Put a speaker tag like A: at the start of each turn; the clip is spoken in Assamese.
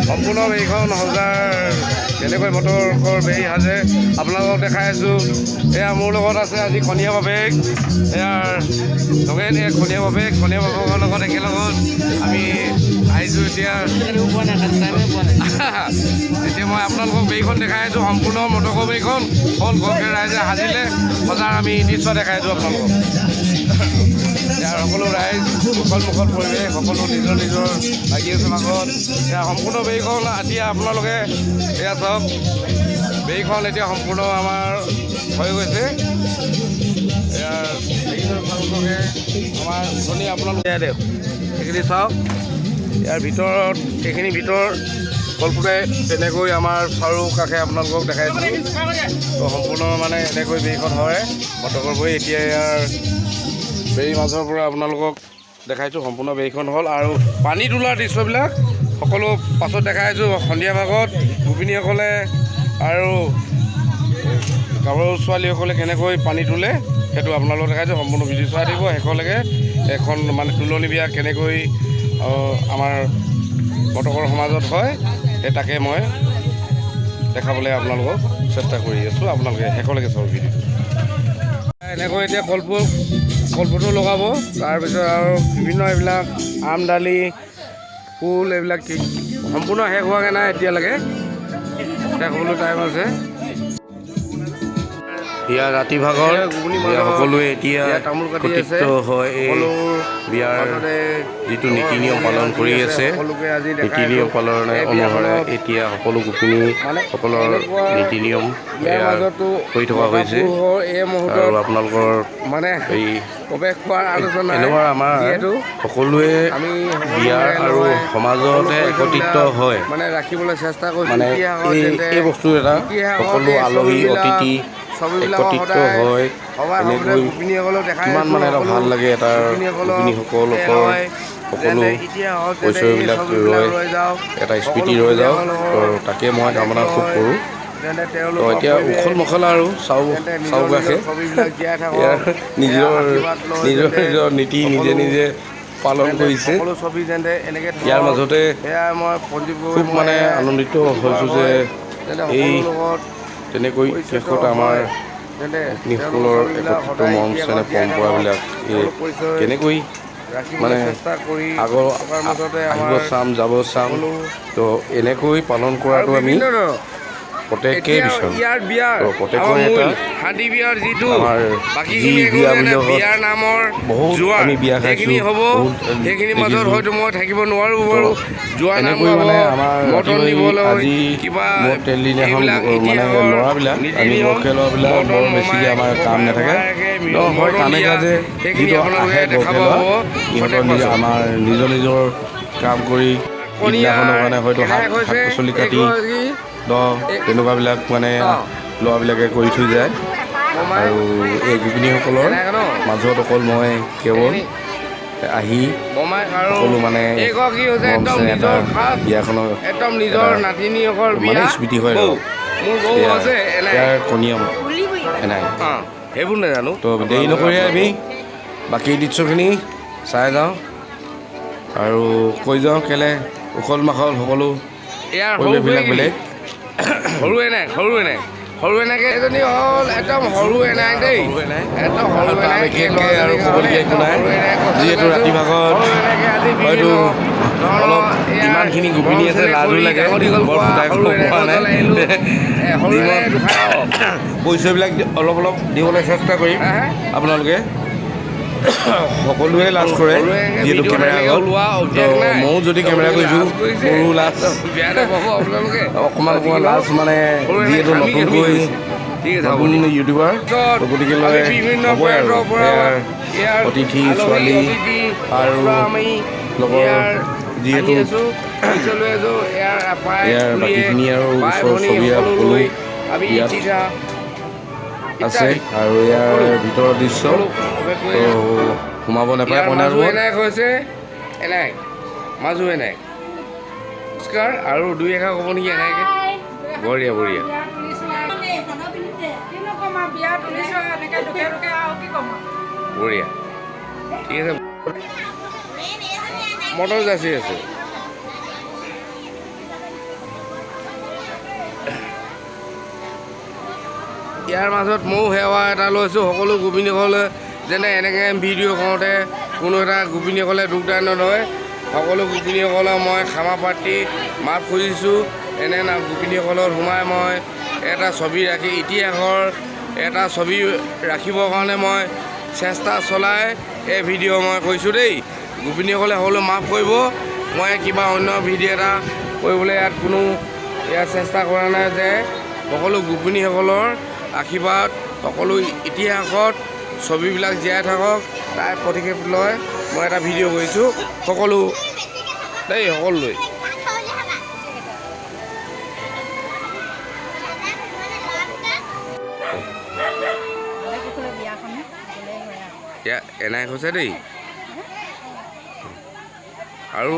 A: সম্পূৰ্ণ বেইখন সজাৰ কেনেকৈ মটকৰ বেই সাজে আপোনালোকক দেখাই আছোঁ। এয়া মোৰ লগত আছে আজি কণীয়া বাপেক, এয়াৰ নগেন কণীয়া বাপেকৰ লগত একেলগত আমি আহিছোঁ। এতিয়া মই আপোনালোকক বেইখন দেখাই আছোঁ, সম্পূৰ্ণ মটকৰ বেইখন হ'ল ঘৰকে ৰাইজে সাজিলে সজাৰ আমি নিশ্চয় দেখাই আছোঁ আপোনালোকক। ইয়াৰ সকলো ৰাইজ মুখত পৰিৱেশ সকলো নিজৰ লাগি আছে ভাগত। এয়া সম্পূৰ্ণ বেইখন এতিয়া আপোনালোকে এয়া চাওক, বেইখন এতিয়া সম্পূৰ্ণ আমাৰ হৈ গৈছে। ইয়াৰ আমাৰ ধনী আপোনালোকে সেইখিনি চাওক। ইয়াৰ ভিতৰত এইখিনি কল্পতে তেনেকৈ আমাৰ চাৰিওকাষে আপোনালোকক দেখাইছোঁ। তো সম্পূৰ্ণ মানে এনেকৈ বেইখন হয় মটকৰ বৈ। এতিয়া ইয়াৰ বেই মাজৰ পৰা আপোনালোকক দেখাইছোঁ সম্পূৰ্ণ বেইখন হ'ল। আৰু পানী তোলাৰ দৃশ্যবিলাক সকলো পাছত দেখাইছোঁ। সন্ধিয়া ভাগত গোপিনীসকলে আৰু গাভৰু ছোৱালীসকলে কেনেকৈ পানী তোলে সেইটো আপোনালোকক দেখাইছোঁ। সম্পূৰ্ণ ভিডিঅ' চাই দিব শেষলৈকে। এখন মানে তুলনি বিয়া কেনেকৈ আমাৰ মটকৰ সমাজত হয় সেই তাকে মই দেখাবলৈ আপোনালোকক চেষ্টা কৰি আছোঁ। আপোনালোকে শেষলৈকে চাব ভিডিঅ'। এনেকৈ এতিয়া কলপটো লগাব, তাৰপিছত আৰু বিভিন্ন এইবিলাক আমদালি ফুল এইবিলাক সম্পূৰ্ণ শেষ হোৱাগৈ নাই এতিয়ালৈকে, শেষ হ'বলৈ টাইম আছে। ইয়াৰ ৰাতি ভাগৰ সকলোৱে এতিয়া একত্ৰিত হয় এই বিয়াৰ যিটো নীতি নিয়ম পালন কৰি আছে। নীতি নিয়ম পালন অনুসাৰে এতিয়া সকলো গোপিনীসকলৰ নীতি নিয়ম কৰি থকা হৈছে। আৰু আপোনালোকৰ মানে এই এনেকুৱা আমাৰ সকলোৱে বিয়াৰ আৰু সমাজতে একত্ৰিত হয় মানে ৰাখিবলৈ চেষ্টা কৰিছে। মানে এই বস্তু এটা সকলো আলহী অতিথি একত্ৰিত হয় এনেকৈ কিমান মানে এটা ভাল লাগে। এটা গোপিনীসকলৰ সকলো পৰিচয়বিলাক ৰয়, এটা স্মৃতি ৰৈ যাওক। তো তাকে মই কামনা খুব কৰোঁ। তো এতিয়া উখল মাখল আৰু চাউকাষে নিজৰ নীতি নিজে পালন কৰিছে। ইয়াৰ মাজতে খুব মানে আনন্দিত হৈছোঁ যে এই তেনেকৈ শেষত আমাৰ গোপিনীসকলৰ একত্ৰিত মঞ্চ এনে পৰম্পৰাবিলাক কেনেকৈ মানে আগৰ আহিব চাম যাব চাম, তো এনেকৈ পালন কৰাটো আমি প্ৰত্যেকেই বিচাৰোঁ। প্ৰত্যেকৰে এটা আমাৰ যি বিয়া বুলি বহুত আমি বিয়া খাইছোঁ, সেইখিনি মাজত হয়তো মই থাকিব নোৱাৰোঁ বাৰু। এনেকৈ মানে আমাৰ আজি মোৰ তেলদিনাখন মানে ল'ৰাবিলাক আমি বয়সীয়া ল'ৰাবিলাক বৰ বেছিকৈ আমাৰ কাম নাথাকে। হয় কামে কাজে যিটো আহে বয়সীয়া ল'ৰা ইহঁতৰ আমাৰ নিজৰ কাম কৰি দিনাখনৰ কাৰণে হয়তো শাক পাচলি কাটি তেনেকুৱাবিলাক মানে ল'ৰাবিলাকে কৰি থৈ যায়। আৰু এই গোপিনীসকলৰ মাজত অকল মই কেৱল আহি সকলো মানে এটা বিয়াখনৰ মানে স্মৃতি হয় আৰু ইয়াৰ কণীয়া এনাই সেইবোৰ নাজানো। তো দেৰি নকৰি আমি বাকী দৃশ্যখিনি চাই যাওঁ আৰু কৈ যাওঁ কেলে উখল মাখল সকলো পৰিৱেশবিলাক বেলেগ। সৰু এনেকে এজনী হ'ল একদম সৰু এনাই দেই, একদম সৰু বিশেষকৈ আৰু ক'বলগীয়া একো নাই। যিহেতু ৰাতি ভাগত হয়তো অলপ ইমানখিনি গোপিনী আছে লাজো লাগে, বৰ ফুটাই ক'ব পৰা নাই। পৰিচয়বিলাক অলপ দিবলৈ চেষ্টা কৰিম। আপোনালোকে সকলোৱে লাজ কৰে যিহেতু কেমেৰা আগত, ময়ো যদি কেমেৰা কৰিছোঁ মোৰো লাজ অকণমান লাজ মানে যিহেতু নতুনকৈ ইউটিউবাৰ, গতিকে হ'বই আৰু ইয়াৰ অতিথি ছোৱালী আৰু লগৰ যিহেতু ইয়াৰ বাকীখিনি আৰু ওচৰ চুবুৰীয়া সকলো ইয়াত আছে। আৰু ইয়াৰ ভিতৰৰ দৃশ্য সোমাব নাপায় কইনা হৈছে এনাই মাজু এনাই নমস্কাৰ। আৰু দুই এষাৰ ক'ব নেকি এনেকৈ? বঢ়িয়া বঢ়িয়া বঢ়িয়া ঠিক আছে। মটৰ যাচি আছে ইয়াৰ মাজত ময়ো সেৱা এটা লৈছোঁ সকলো গোপিনীসকলে যেনে এনেকৈ ভিডিঅ' কৰোঁতে কোনো এটা গোপিনীসকলে দুখদান নলয়। সকলো গোপিনীসকলক মই ক্ষমা প্ৰাৰ্থী মাফ খুজিছোঁ। এনে গোপিনীসকলত সোমাই মই এটা ছবি ৰাখি ইতিহাসৰ এটা ছবি ৰাখিবৰ কাৰণে মই চেষ্টা চলাই এই ভিডিঅ' মই কৰিছোঁ দেই। গোপিনীসকলে সকলো মাফ কৰিব। মই কিবা অন্য ভিডিঅ' এটা কৰিবলৈ ইয়াত চেষ্টা কৰা নাই যে সকলো গোপিনীসকলৰ আশীৰ্বাদ সকলো ইতিহাসত ছবিবিলাক জীয়াই থাকক তাৰ পদক্ষেপ লৈ মই এটা ভিডিঅ' কৰিছোঁ সকলো দেই সকলোলৈ। এনাই কৈছে দেই আৰু